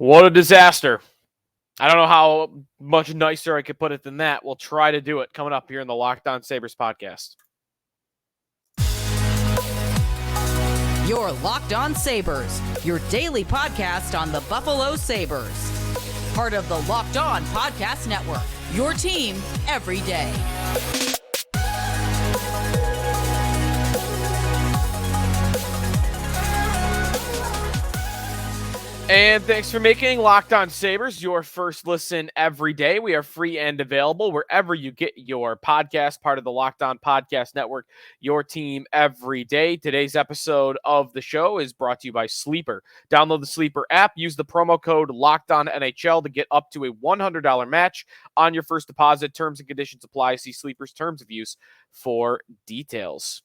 What a disaster. I don't know how much nicer I could put it than that. We'll try to do it coming up here in the Locked On Sabres podcast. Your Locked On Sabres, your daily podcast on the Buffalo Sabres. Part of the Locked On Podcast Network, your team every day. And thanks for making Locked On Sabres your first listen every day. We are free and available wherever you get your podcast, part of the Locked On Podcast Network, your team every day. Today's episode of the show is brought to you by Sleeper. Download the Sleeper app, use the promo code LOCKEDONNHL to get up to a $100 match on your first deposit. Terms and conditions apply. See Sleeper's terms of use for details.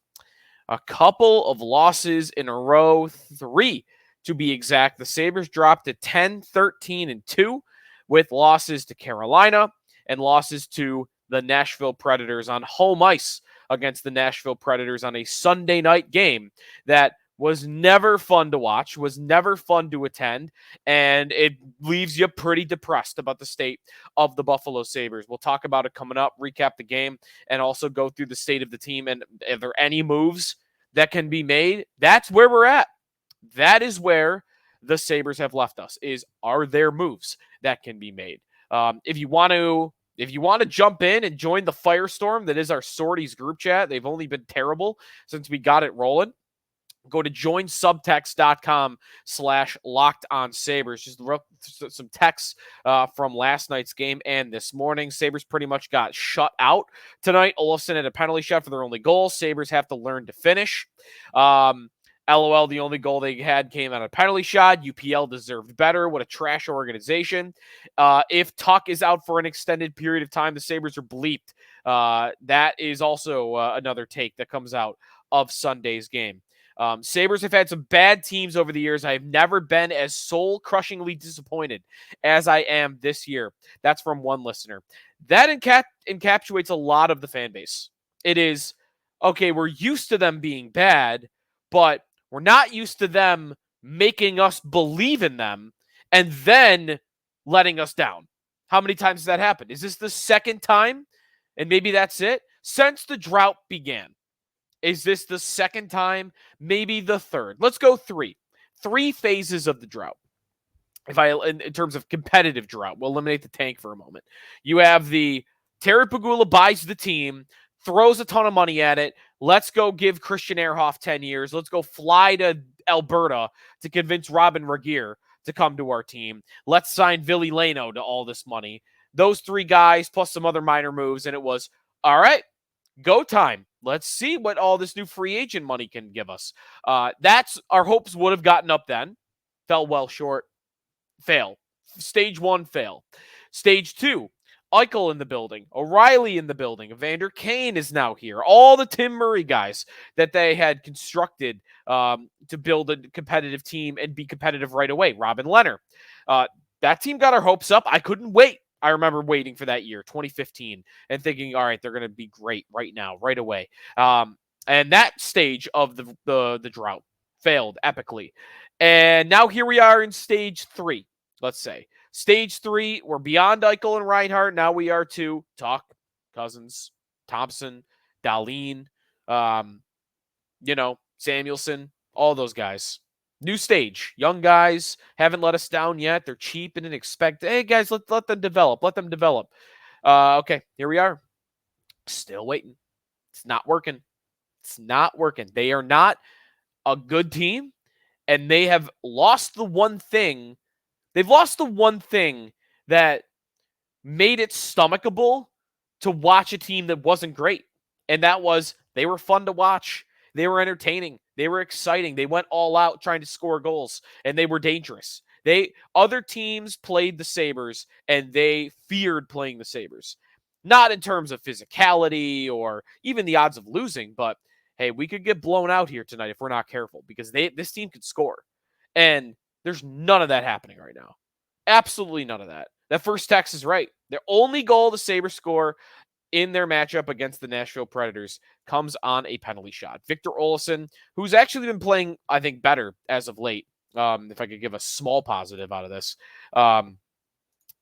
A couple of losses in a row, 3 to be exact. The Sabres dropped to 10-13-2 with losses to Carolina and losses to the Nashville Predators on home ice against the Nashville Predators on a Sunday night game that was never fun to watch, was never fun to attend, and it leaves you pretty depressed about the state of the Buffalo Sabres. We'll talk about it coming up, recap the game, and also go through the state of the team and if there are any moves that can be made. That's where we're at. That is where the Sabres have left us, are there moves that can be made? If you want to jump in and join the firestorm that is our Sorties group chat, they've only been terrible since we got it rolling. Go to joinsubtext.com/lockedonsabres. Just some texts from last night's game and this morning. Sabres pretty much got shut out tonight. Olofsson had a penalty shot for their only goal. Sabres have to learn to finish. LOL, the only goal they had came out of a penalty shot. UPL deserved better. What a trash organization. If Tuch is out for an extended period of time, the Sabres are bleeped. That is also another take that comes out of Sunday's game. Sabres have had some bad teams over the years. I have never been as soul-crushingly disappointed as I am this year. That's from one listener. That encapsulates a lot of the fan base. It is, okay, we're used to them being bad, but we're not used to them making us believe in them and then letting us down. How many times has that happened? Is this the second time? And maybe that's it? Since the drought began. Is this the second time? Maybe the third. Let's go 3. 3 phases of the drought. In terms of competitive drought, we'll eliminate the tank for a moment. You have the Terry Pegula buys the team, throws a ton of money at it. Let's go give Christian Ehrhoff 10 years. Let's go fly to Alberta to convince Robin Regehr to come to our team. Let's sign Ville Leno to all this money. Those 3 guys plus some other minor moves, and it was, all right, go time. Let's see what all this new free agent money can give us. That's our hopes would have gotten up then. Fell well short. Fail. Stage 1, fail. Stage 2, Eichel in the building, O'Reilly in the building, Evander Kane is now here. All the Tim Murray guys that they had constructed to build a competitive team and be competitive right away. Robin Lehner. That team got our hopes up. I couldn't wait. I remember waiting for that year, 2015, and thinking, all right, they're going to be great right now, right away. And that stage of the drought failed epically. And now here we are in stage 3, let's say. Stage 3, we're beyond Eichel and Reinhart. Now we are to Tuch, Cousins, Thompson, Dahlin, Samuelson, all those guys. New stage. Young guys haven't let us down yet. They're cheap and inexpected. Hey, guys, let them develop. Let them develop. Okay, here we are. Still waiting. It's not working. It's not working. They are not a good team, and they have lost the one thing. They've lost the one thing that made it stomachable to watch a team that wasn't great, and that was they were fun to watch. They were entertaining. They were exciting. They went all out trying to score goals, and they were dangerous. Other teams played the Sabres, and they feared playing the Sabres. Not in terms of physicality or even the odds of losing, but, hey, we could get blown out here tonight if we're not careful because this team could score. And there's none of that happening right now. Absolutely none of that. That first text is right. Their only goal the Sabres score in their matchup against the Nashville Predators comes on a penalty shot. Victor Olofsson, who's actually been playing, I think, better as of late, If I could give a small positive out of this.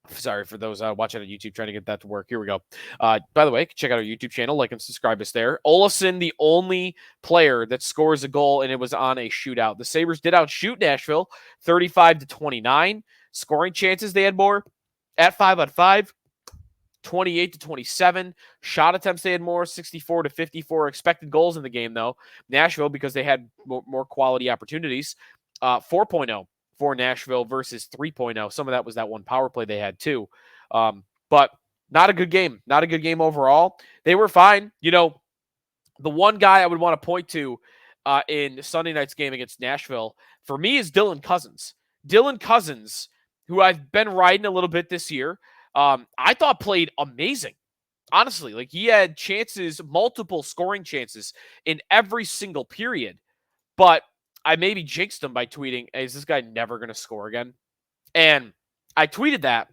Sorry for those watching on YouTube trying to get that to work. Here we go. By the way, check out our YouTube channel, like and subscribe us there. Olofsson, the only player that scores a goal, and it was on a shootout. The Sabres did outshoot Nashville 35-29. Scoring chances, they had more at 5-on-5. 28-27. Shot attempts, they had more, 64-54. Expected goals in the game, though. Nashville, because they had more quality opportunities, 4.0 for Nashville versus 3.0. Some of that was that one power play they had, too. But not a good game. Not a good game overall. They were fine. You know, the one guy I would want to point to in Sunday night's game against Nashville, for me, is Dylan Cousins. Dylan Cousins, who I've been riding a little bit this year, I thought played amazing. Honestly, like he had chances, multiple scoring chances in every single period. But I maybe jinxed him by tweeting, "Is this guy never going to score again?" And I tweeted that,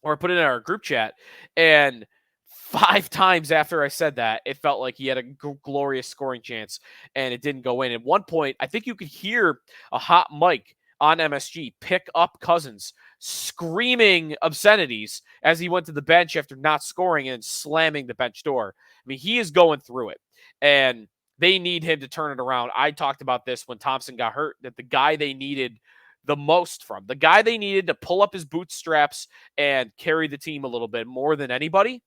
or put it in our group chat, and 5 times after I said that, it felt like he had a glorious scoring chance, and it didn't go in. At one point, I think you could hear a hot mic on MSG pick up Cousins screaming obscenities as he went to the bench after not scoring and slamming the bench door. I mean, he is going through it, and they need him to turn it around. I talked about this when Thompson got hurt, that the guy they needed the most from, the guy they needed to pull up his bootstraps and carry the team a little bit more than anybody,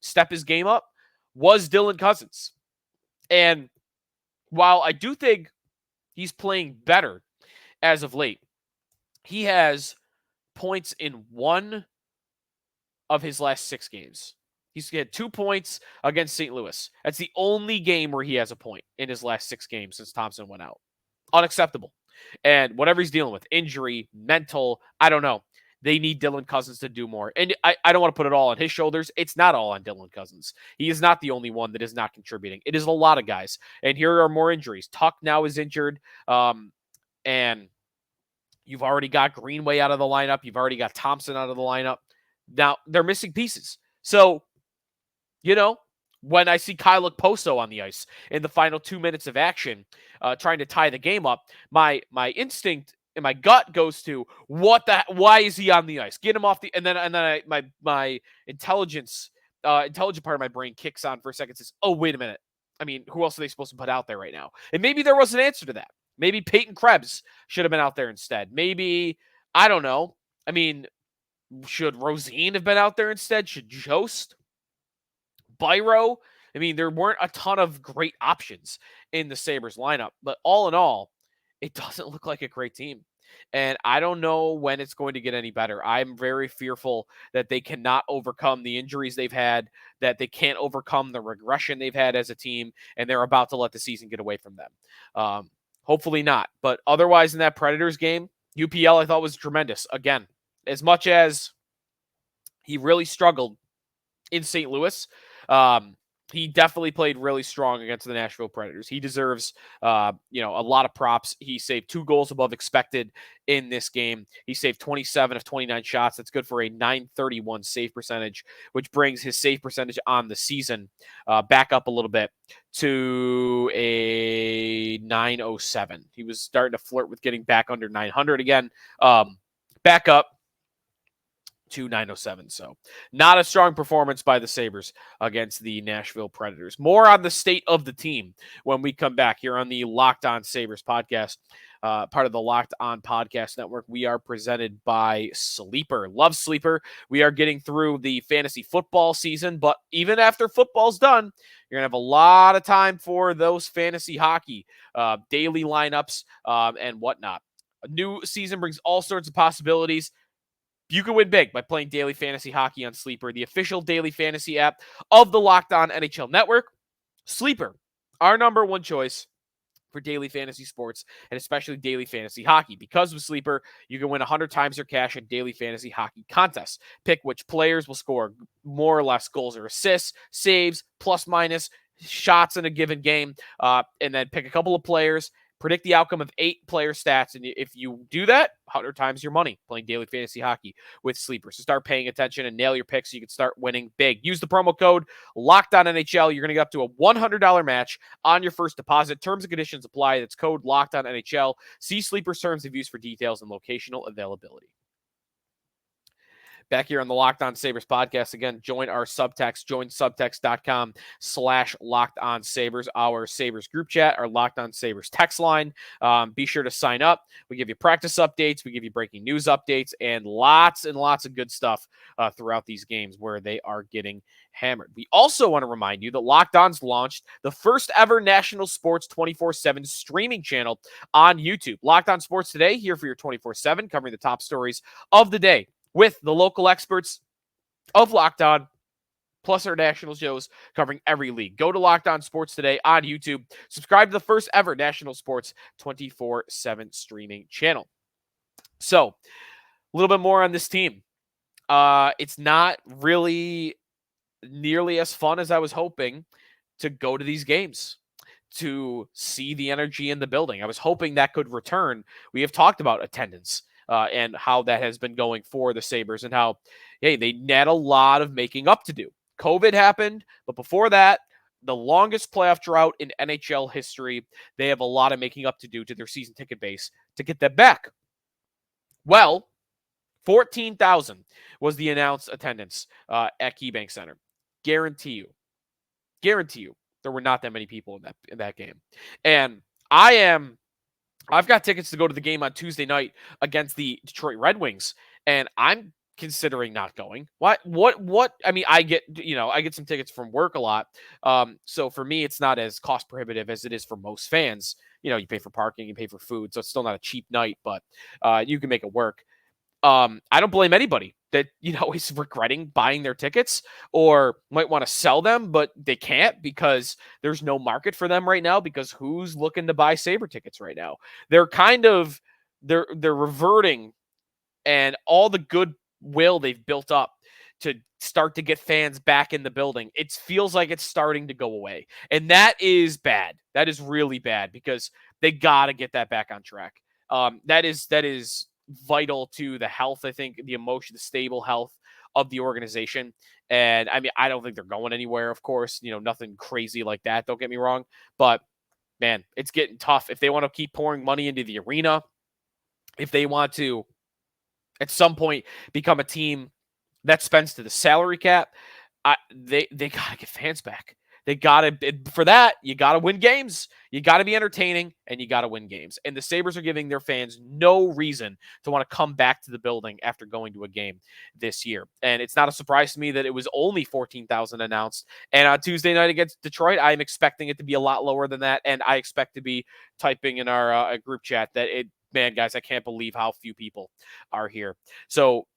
step his game up, was Dylan Cousins. And while I do think he's playing better as of late, he has points in 1 of his last 6 games. He's had 2 points against St. Louis. That's the only game where he has a point in his last 6 games since Thompson went out. Unacceptable. And whatever he's dealing with, injury, mental, I don't know. They need Dylan Cousins to do more. And I don't want to put it all on his shoulders. It's not all on Dylan Cousins. He is not the only one that is not contributing. It is a lot of guys. And here are more injuries. Tuch now is injured. And you've already got Greenway out of the lineup. You've already got Thompson out of the lineup. Now, they're missing pieces. So, you know, when I see Kyle Okposo on the ice in the final 2 minutes of action, trying to tie the game up, my instinct and my gut goes to, why is he on the ice? Get him off the, and then my intelligent part of my brain kicks on for a second, says, oh, wait a minute. I mean, who else are they supposed to put out there right now? And maybe there was an answer to that. Maybe Peyton Krebs should have been out there instead. Maybe, I don't know. I mean, should Rosine have been out there instead? Should Jost? Byro? I mean, there weren't a ton of great options in the Sabres lineup. But all in all, it doesn't look like a great team. And I don't know when it's going to get any better. I'm very fearful that they cannot overcome the injuries they've had, that they can't overcome the regression they've had as a team, and they're about to let the season get away from them. Hopefully not. But otherwise, in that Predators game, UPL I thought was tremendous. Again, as much as he really struggled in St. Louis, he definitely played really strong against the Nashville Predators. He deserves, a lot of props. He saved 2 goals above expected in this game. He saved 27 of 29 shots. That's good for a .931 save percentage, which brings his save percentage on the season back up a little bit to a .907. He was starting to flirt with getting back under 900 again. Back up to .907. So not a strong performance by the Sabres against the Nashville Predators. More on the state of the team when we come back here on the Locked On Sabres podcast, part of the Locked On Podcast Network. We are presented by Sleeper. Love Sleeper. We are getting through the fantasy football season, but even after football's done, you're going to have a lot of time for those fantasy hockey, daily lineups, and whatnot. A new season brings all sorts of possibilities. You can win big by playing daily fantasy hockey on Sleeper, the official daily fantasy app of the Locked On NHL Network. Sleeper, our number one choice for daily fantasy sports, and especially daily fantasy hockey. Because with Sleeper, you can win 100 times your cash in daily fantasy hockey contests. Pick which players will score more or less goals or assists, saves, plus minus, shots in a given game, and then pick a couple of players, Predict the outcome of 8 player stats, and if you do that, 100 times your money playing daily fantasy hockey with Sleeper. So start paying attention and nail your picks so you can start winning big. Use the promo code LOCKEDONNHL. You're going to get up to a $100 match on your first deposit. Terms and conditions apply. That's code LOCKEDONNHL. See Sleeper's terms of use for details and locational availability. Back here on the Locked On Sabres podcast. Again, join our subtext. Join subtext.com/Locked On Sabres, our Sabres group chat, our Locked On Sabres text line. Be sure to sign up. We give you practice updates. We give you breaking news updates and lots of good stuff throughout these games where they are getting hammered. We also want to remind you that Locked On's launched the first ever national sports 24/7 streaming channel on YouTube. Locked On Sports Today, here for your 24/7, covering the top stories of the day with the local experts of Locked On, plus our national shows covering every league. Go to Locked On Sports Today on YouTube. Subscribe to the first ever national sports 24/7 streaming channel. So, a little bit more on this team. It's not really nearly as fun as I was hoping to go to these games, to see the energy in the building. I was hoping that could return. We have talked about attendance. And how that has been going for the Sabres and how, hey, they had a lot of making up to do. COVID happened, but before that, the longest playoff drought in NHL history, they have a lot of making up to do to their season ticket base to get that back. Well, 14,000 was the announced attendance at KeyBank Center. Guarantee you, there were not that many people in that game. And I've got tickets to go to the game on Tuesday night against the Detroit Red Wings, and I'm considering not going. What? I mean, I get some tickets from work a lot. So for me, it's not as cost prohibitive as it is for most fans. You pay for parking, you pay for food, so it's still not a cheap night, but you can make it work. I don't blame anybody that, is regretting buying their tickets or might want to sell them, but they can't because there's no market for them right now because who's looking to buy Sabre tickets right now? They're they're reverting and all the goodwill they've built up to start to get fans back in the building. It feels like it's starting to go away. And that is bad. That is really bad because they got to get that back on track. That is vital to the health, I think, the stable health of the organization. And I mean, I don't think they're going anywhere, of course, nothing crazy like that. Don't get me wrong. But man, it's getting tough. If they want to keep pouring money into the arena, if they want to at some point become a team that spends to the salary cap, they got to get fans back. For that, you got to win games. You got to be entertaining, and you got to win games. And the Sabres are giving their fans no reason to want to come back to the building after going to a game this year. And it's not a surprise to me that it was only 14,000 announced. And on Tuesday night against Detroit, I'm expecting it to be a lot lower than that. And I expect to be typing in our group chat that man, guys, I can't believe how few people are here. So,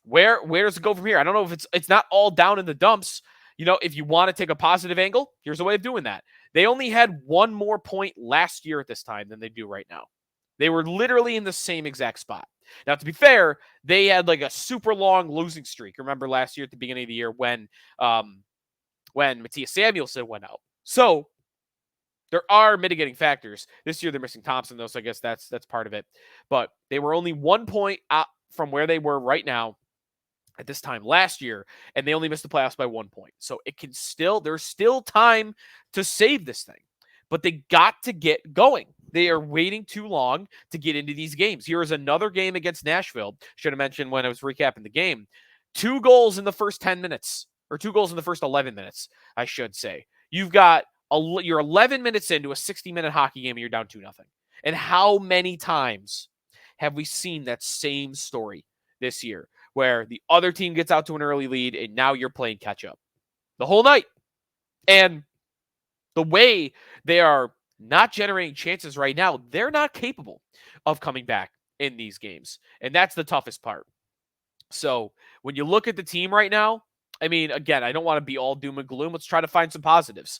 where does it go from here? I don't know if it's not all down in the dumps. If you want to take a positive angle, here's a way of doing that. They only had one more point last year at this time than they do right now. They were literally in the same exact spot. Now, to be fair, they had like a super long losing streak. Remember last year at the beginning of the year when Matthias Samuelsson went out. So there are mitigating factors. This year they're missing Thompson, though, so I guess that's part of it. But they were only 1 point out from where they were right now at this time last year, and they only missed the playoffs by 1 point. So there's still time to save this thing, but they got to get going. They are waiting too long to get into these games. Here is another game against Nashville. Should have mentioned when I was recapping the game. 2 goals in the first 10 minutes, or 2 goals in the first 11 minutes, I should say. You're 11 minutes into a 60-minute hockey game and you're down 2-0. And how many times have we seen that same story this year where the other team gets out to an early lead and now you're playing catch up the whole night? And the way they are not generating chances right now, they're not capable of coming back in these games. And that's the toughest part. So when you look at the team right now, I mean, again, I don't want to be all doom and gloom. Let's try to find some positives.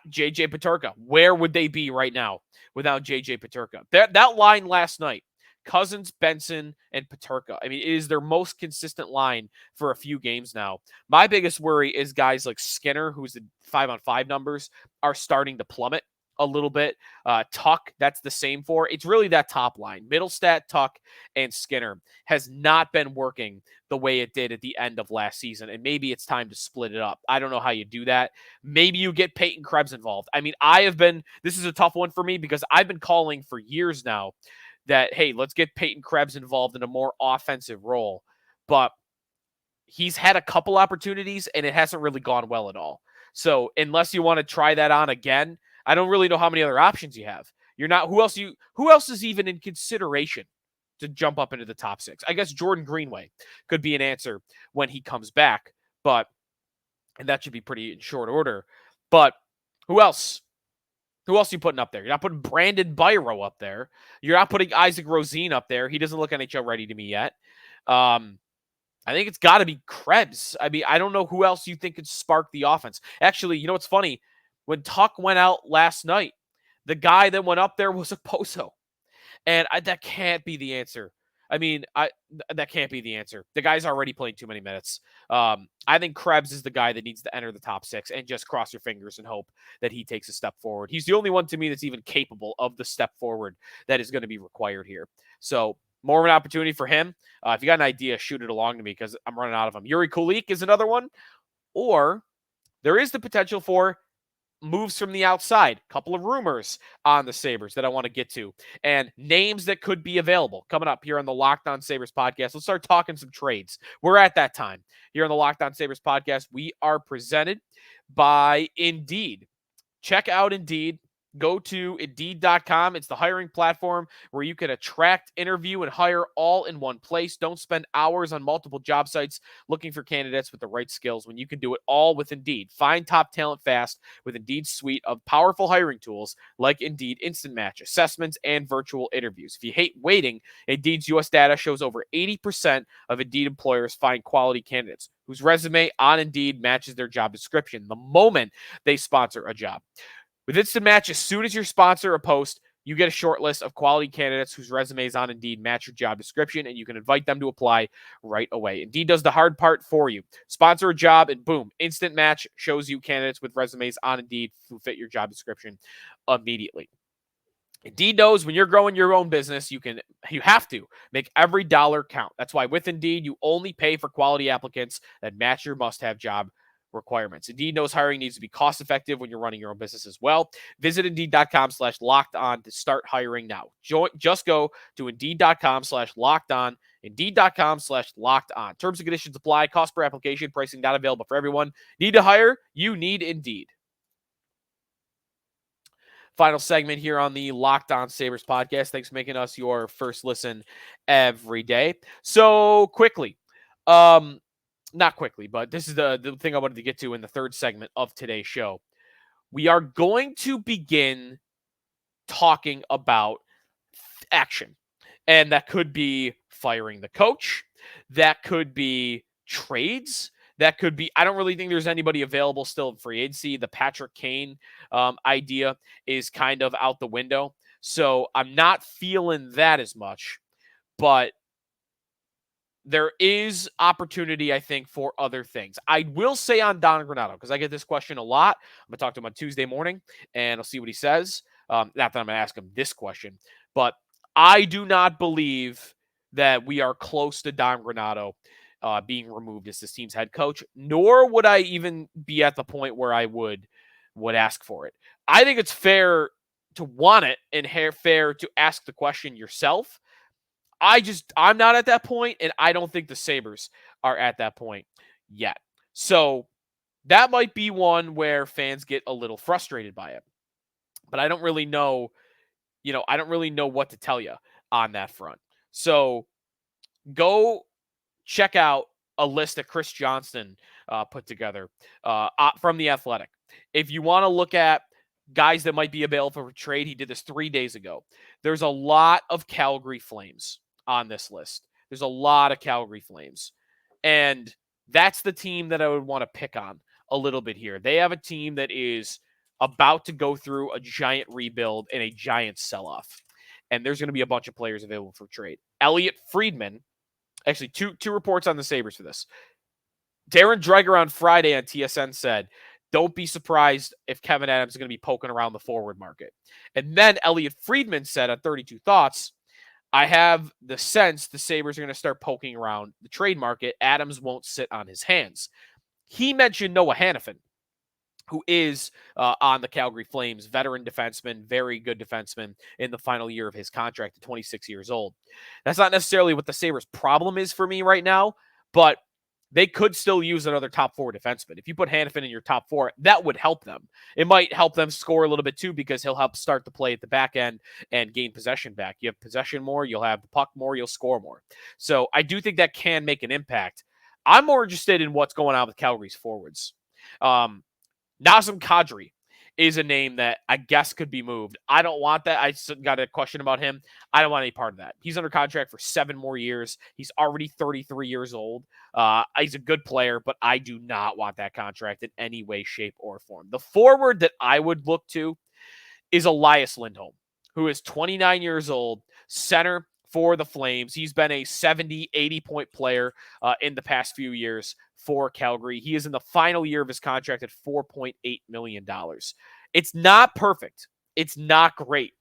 JJ Peterka, where would they be right now without JJ Peterka? That line last night, Cousins, Benson, and Peterka. I mean, it is their most consistent line for a few games now. My biggest worry is guys like Skinner, who's the 5-on-5 numbers, are starting to plummet. a little bit. Tuch, that's the same for. It's really that top line. Middlestat, Tuch, and Skinner has not been working the way it did at the end of last season, and maybe it's time to split it up. I don't know how you do that. Maybe you get Peyton Krebs involved. I mean, this is a tough one for me because I've been calling for years now that, hey, let's get Peyton Krebs involved in a more offensive role. But he's had a couple opportunities, and it hasn't really gone well at all. So unless you want to try that on again, I don't really know how many other options you have. You're not who else is even in consideration to jump up into the top 6? I guess Jordan Greenway could be an answer when he comes back, and that should be pretty in short order. But who else? Who else are you putting up there? You're not putting Brandon Byro up there. You're not putting Isaac Rosine up there. He doesn't look NHL ready to me yet. I think it's got to be Krebs. I mean, I don't know who else you think could spark the offense. Actually, you know what's funny? When Tuch went out last night, the guy that went up there was a Poso. And that can't be the answer. I mean, that can't be the answer. The guy's already played too many minutes. I think Krebs is the guy that needs to enter the top 6 and just cross your fingers and hope that he takes a step forward. He's the only one to me that's even capable of the step forward that is going to be required here. So more of an opportunity for him. If you got an idea, shoot it along to me because I'm running out of them. Yuri Kulik is another one. Or there is the potential for moves from the outside. A couple of rumors on the Sabres that I want to get to and names that could be available coming up here on the Locked On Sabres podcast. Let's start talking some trades. We're at that time here on the Locked On Sabres podcast. We are presented by Indeed. Check out Indeed. Go to Indeed.com. It's the hiring platform where you can attract, interview, and hire all in one place. Don't spend hours on multiple job sites looking for candidates with the right skills when you can do it all with Indeed. Find top talent fast with Indeed's suite of powerful hiring tools like Indeed Instant Match, assessments, and virtual interviews. If you hate waiting, Indeed's U.S. data shows over 80% of Indeed employers find quality candidates whose resume on Indeed matches their job description the moment they sponsor a job. With Instant Match, as soon as you sponsor a post, you get a short list of quality candidates whose resumes on Indeed match your job description, and you can invite them to apply right away. Indeed does the hard part for you. Sponsor a job, and boom, Instant Match shows you candidates with resumes on Indeed who fit your job description immediately. Indeed knows when you're growing your own business, you have to make every dollar count. That's why with Indeed, you only pay for quality applicants that match your must-have job requirements. Indeed knows hiring needs to be cost effective when you're running your own business as well. Visit Indeed.com/locked on to start hiring now. Just go to Indeed.com/locked on. Indeed.com/locked on. Terms and conditions apply. Cost per application. Pricing not available for everyone. Need to hire? You need Indeed. Final segment here on the Locked On Sabres podcast. Thanks for making us your first listen every day. So quickly, not quickly, but this is the thing I wanted to get to in the third segment of today's show. We are going to begin talking about action. And that could be firing the coach. That could be trades. That could be, I don't really think there's anybody available still in free agency. The Patrick Kane idea is kind of out the window. So I'm not feeling that as much. But there is opportunity, I think, for other things. I will say on Don Granato, because I get this question a lot. I'm going to talk to him on Tuesday morning, and I'll see what he says. Not that I'm going to ask him this question, but I do not believe that we are close to Don Granato being removed as this team's head coach, nor would I even be at the point where I would ask for it. I think it's fair to want it and fair to ask the question yourself. I'm not at that point, and I don't think the Sabres are at that point yet. So that might be one where fans get a little frustrated by it. But I don't really know, I don't really know what to tell you on that front. So go check out a list that Chris Johnston put together from The Athletic. If you want to look at guys that might be available for trade, he did this 3 days ago. There's a lot of Calgary Flames on this list. There's a lot of Calgary Flames. And that's the team that I would want to pick on a little bit here. They have a team that is about to go through a giant rebuild and a giant sell-off. And there's going to be a bunch of players available for trade. Elliot Friedman, actually two reports on the Sabres for this. Darren Dreger on Friday on TSN said Don't be surprised if Kevin Adams is going to be poking around the forward market. And then Elliot Friedman said on 32 Thoughts, I have the sense the Sabres are going to start poking around the trade market. Adams won't sit on his hands. He mentioned Noah Hannafin, who is on the Calgary Flames, veteran defenseman, very good defenseman in the final year of his contract at 26 years old. That's not necessarily what the Sabres' problem is for me right now, but they could still use another top four defenseman. If you put Hannafin in your top four, that would help them. It might help them score a little bit too, because he'll help start the play at the back end and gain possession back. You have possession more, you'll have the puck more, you'll score more. So I do think that can make an impact. I'm more interested in what's going on with Calgary's forwards. Nazem Kadri is a name that I guess could be moved. I don't want that. I got a question about him. I don't want any part of that. He's under contract for 7 more years. He's already 33 years old. He's a good player, but I do not want that contract in any way, shape, or form. The forward that I would look to is Elias Lindholm, who is 29 years old, center for the Flames. He's been a 70, 80-point player in the past few years for Calgary. He is in the final year of his contract at $4.8 million. It's not perfect. It's not great.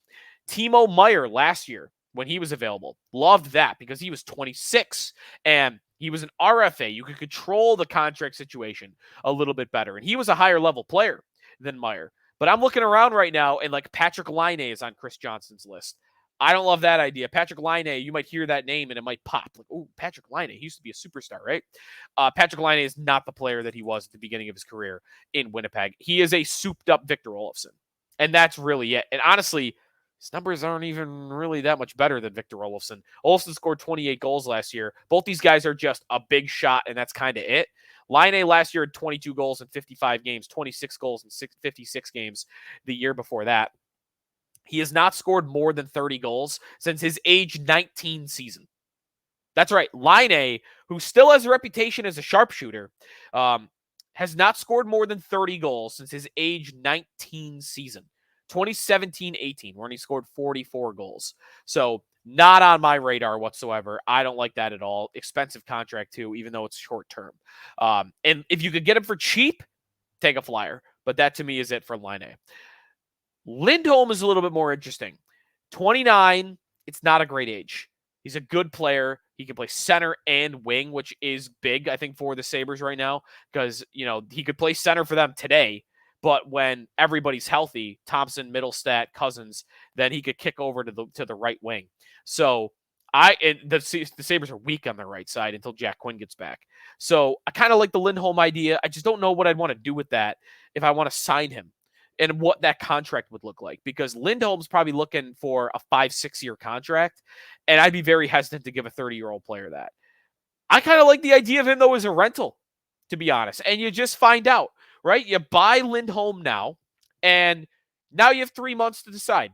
Timo Meier last year, when he was available, loved that because he was 26 and he was an RFA. You could control the contract situation a little bit better. And he was a higher level player than Meier. But I'm looking around right now and like Patrick Laine is on Chris Johnson's list. I don't love that idea. Patrick Laine, you might hear that name and it might pop. Like, oh, Patrick Laine, he used to be a superstar, right? Patrick Laine is not the player that he was at the beginning of his career in Winnipeg. He is a souped-up Victor Olofsson, and that's really it. And honestly, his numbers aren't even really that much better than Victor Olofsson. Olofsson scored 28 goals last year. Both these guys are just a big shot, and that's kind of it. Laine last year had 22 goals in 55 games, 26 goals in 56 games the year before that. He has not scored more than 30 goals since his age 19 season. That's right. Laine, who still has a reputation as a sharpshooter, has not scored more than 30 goals since his age 19 season. 2017-18, when he scored 44 goals. So not on my radar whatsoever. I don't like that at all. Expensive contract too, even though it's short term. And if you could get him for cheap, take a flyer. But that to me is it for Laine. Lindholm is a little bit more interesting. 29, it's not a great age. He's a good player. He can play center and wing, which is big, I think, for the Sabres right now, because, you know, he could play center for them today, but when everybody's healthy, Thompson, Middlestat, Cousins, then he could kick over to the right wing. So the Sabres are weak on the right side until Jack Quinn gets back. So I kind of like the Lindholm idea. I just don't know what I'd want to do with that if I want to sign him and what that contract would look like, because Lindholm's probably looking for a 5-6 year contract, and I'd be very hesitant to give a 30-year-old player that. I kind of like the idea of him, though, as a rental, to be honest, and you just find out, right? You buy Lindholm now, and now you have 3 months to decide.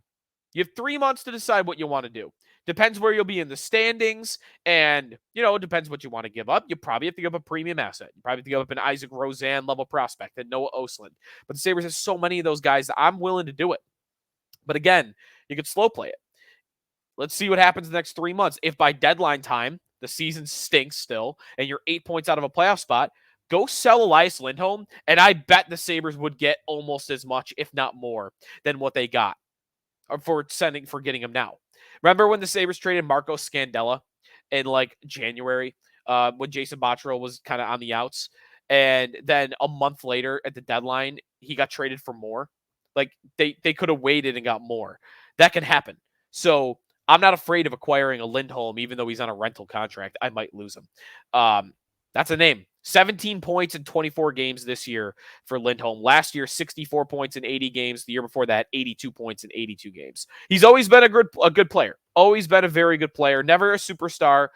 You have 3 months to decide what you want to do. Depends where you'll be in the standings, and, you know, it depends what you want to give up. You probably have to give up a premium asset. You probably have to give up an Isaac Rozan level prospect and Noah Osland. But the Sabres have so many of those guys that I'm willing to do it. But again, you could slow play it. Let's see what happens in the next 3 months. If by deadline time, the season stinks still, and you're 8 points out of a playoff spot, go sell Elias Lindholm, and I bet the Sabres would get almost as much, if not more, than what they got for getting him now. Remember when the Sabres traded Marco Scandella in like January when Jason Botterill was kind of on the outs, and then a month later at the deadline, he got traded for more? Like they could have waited and got more. That can happen. So I'm not afraid of acquiring a Lindholm, even though he's on a rental contract. I might lose him. That's a name. 17 points in 24 games this year for Lindholm. Last year, 64 points in 80 games. The year before that, 82 points in 82 games. He's always been a good player. Always been a very good player. Never a superstar.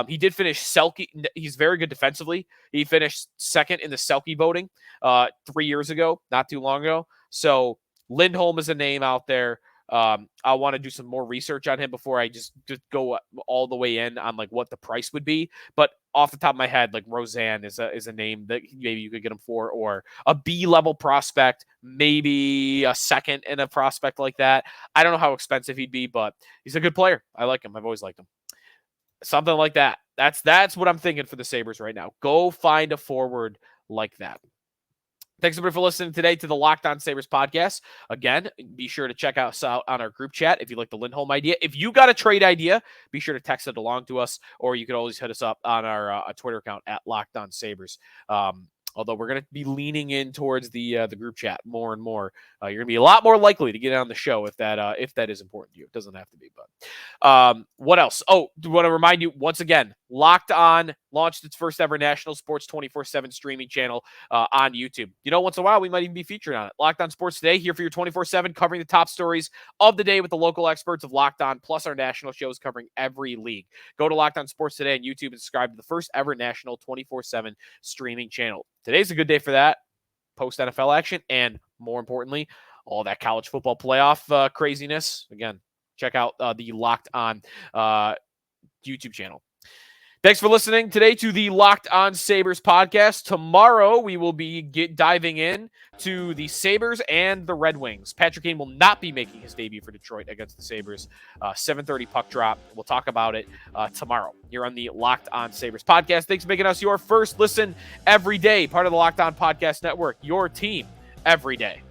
He did finish Selke. He's very good defensively. He finished second in the Selke voting 3 years ago, not too long ago. So Lindholm is a name out there. I want to do some more research on him before I just go all the way in on like what the price would be. But off the top of my head, like Rozan is a name that maybe you could get him for, or a B-level prospect, maybe a second in a prospect like that. I don't know how expensive he'd be, but he's a good player. I like him. I've always liked him. Something like that. That's what I'm thinking for the Sabres right now. Go find a forward like that. Thanks everybody for listening today to the Locked On Sabres podcast. Again, be sure to check us out on our group chat if you like the Lindholm idea. If you got a trade idea, be sure to text it along to us, or you could always hit us up on our Twitter account at Locked On Sabres. Although we're going to be leaning in towards the group chat more and more. You're going to be a lot more likely to get on the show if that is important to you. It doesn't have to be, but what else? Oh, I want to remind you once again, Locked On launched its first ever national sports 24/7 streaming channel on YouTube. Once in a while, we might even be featured on it. Locked On Sports Today, here for your 24/7, covering the top stories of the day with the local experts of Locked On, plus our national shows covering every league. Go to Locked On Sports Today on YouTube and subscribe to the first ever national 24/7 streaming channel. Today's a good day for that. Post NFL action, and more importantly, all that college football playoff craziness. Again, check out the Locked On YouTube channel. Thanks for listening today to the Locked On Sabres podcast. Tomorrow, we will be diving in to the Sabres and the Red Wings. Patrick Kane will not be making his debut for Detroit against the Sabres. 7:30 puck drop. We'll talk about it tomorrow here on the Locked On Sabres podcast. Thanks for making us your first listen every day, part of the Locked On Podcast Network, your team every day.